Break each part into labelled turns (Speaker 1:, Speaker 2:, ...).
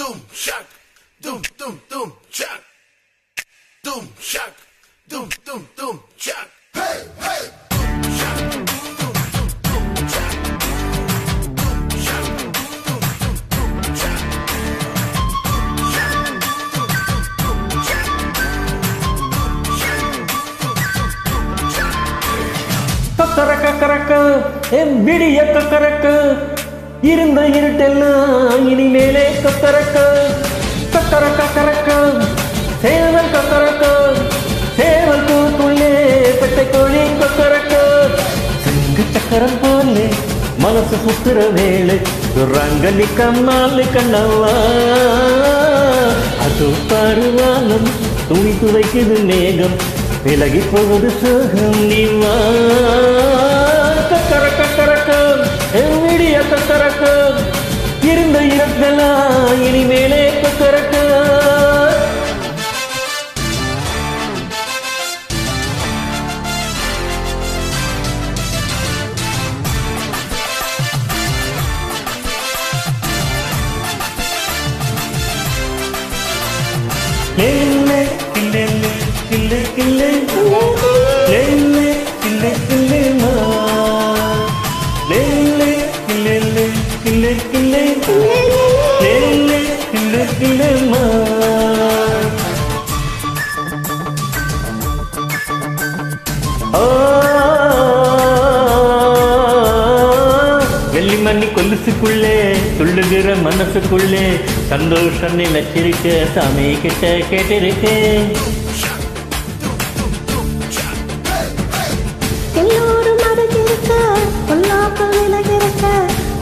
Speaker 1: Doom shock, doom doom doom shock, doom shock, doom doom doom shock. Hey hey. Doom shock, doom doom doom shock, doom shock, doom doom doom shock, doom shock, doom doom doom shock, doom shock, doom doom doom shock.
Speaker 2: Kakaraka karaka, embidiya kakaraka. இருந்த இருட்டெல்லாம் இனிமேலே கக்கரக்க கக்கரக்க கரக்க சேவல் கக்கரக்க சேவல் கூத்துள்ளே பெட்டை கோழி கக்கரக்க சங்கு சக்கரம் போலே மனசு சுத்துற வேலை ரங்கலி கண்ணாலு கண்ணவா அது பருவானம் துணி துவைக்குது மேகம் விலகி போவது சுகம் நீவா கக்கரக்க கரக்க எவ்விடிய கக்கரக்க இருந்த இடத்தெல்லாம் இனிமேலே கக்கரக்க கில்லே கில்லே கில்லே கில்லே கில்லே கில்லே கில்லே மா லேலே கில்லே கில்லே கில்லே லேலே கில்லே கில்லே மா வெள்ளிமணி கொலுசுக்குள்ளே துள்ளுகிற மனசுக்குள்ளே சந்தோஷம் நினைச்சிருக்க சாமி கிட்ட கேட்டிருக்கேன்
Speaker 3: எல்லோரும் அருகிருக்க பொல்லாப்பு விலகிருக்க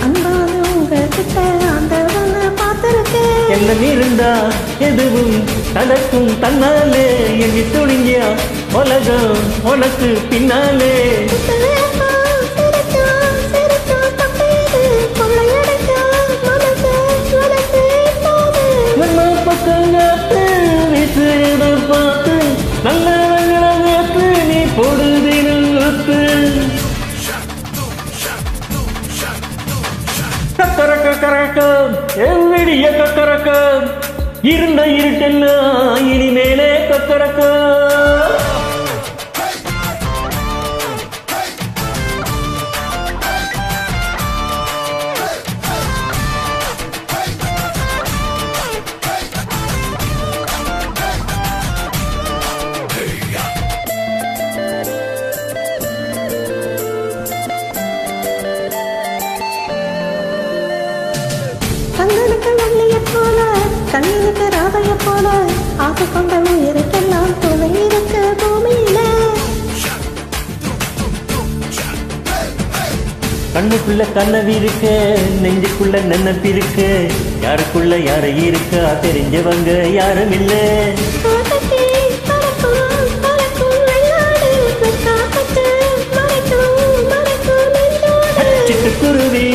Speaker 3: அன்பான உங்ககிட்ட ஆண்டவனை பார்த்திருக்கேன்
Speaker 2: என்ன இருந்தா எதுவும் தனக்கும் தன்னாலே எண்ணி துணிஞ்சியா உலகம் உனக்கு பின்னாலே பக்கங்காத்து வீசு எதிர்பார்த்து நல்ல நீ பொழுதினத்து கக்கரக்க கரக்க எவ்விடிய கக்கரக்க இருந்த இருட்டெல்லாம் இனிமேலே கக்கரக்க
Speaker 3: கண்ணுக்கு வள்ளியை போல கண்ணுக்கு ராதையை போல ஆசை கொண்ட உயிருக்கெல்லாம் துணை இருக்கு பூமியில
Speaker 2: கண்ணுக்குள்ள கனவு இருக்கு நெஞ்சுக்குள்ள நினைப்பு இருக்கு யாருக்குள்ள யாரு இருக்கா தெரிஞ்சவங்க யாரும் இல்ல சிட்டுக்குருவி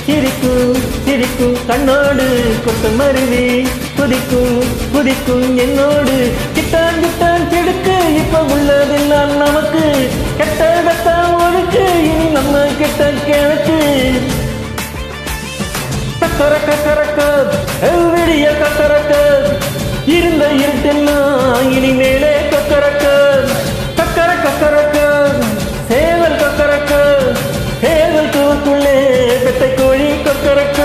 Speaker 2: சிரிக்கும் சிரிக்கும் கண்ணோடு கொத்து மருவி குதிக்கும் குதிக்கும் என்னோடு கிட்டான் கிட்டான் கெடுக்கு இப்ப உள்ளதெல்லாம் நமக்கு கெட்டதான் ஒழுக்கு இனி நம்ம கிட்ட கிழக்கு கக்கரக்க கரக்க எவ்விடிய கக்கரக்க இருந்த இருட்டெல்லாம் இனிமேலே கக்கரக்க கக்கரக்க கரக்க சேவல் கக்கரக்க சேவல் தூக்குள்ளே பெட்டை கோழி கக்கரக்க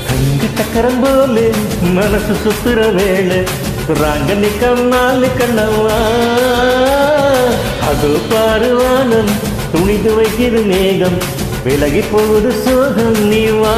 Speaker 2: சங்கு சக்கரம் போலே மனசு சுத்துற வேலை ராங்கனி கண்ணாலு கண்ணவா அது பாருவானம் துணி துவைக்கிற மேகம் விலகி போவது சோகம் நீவா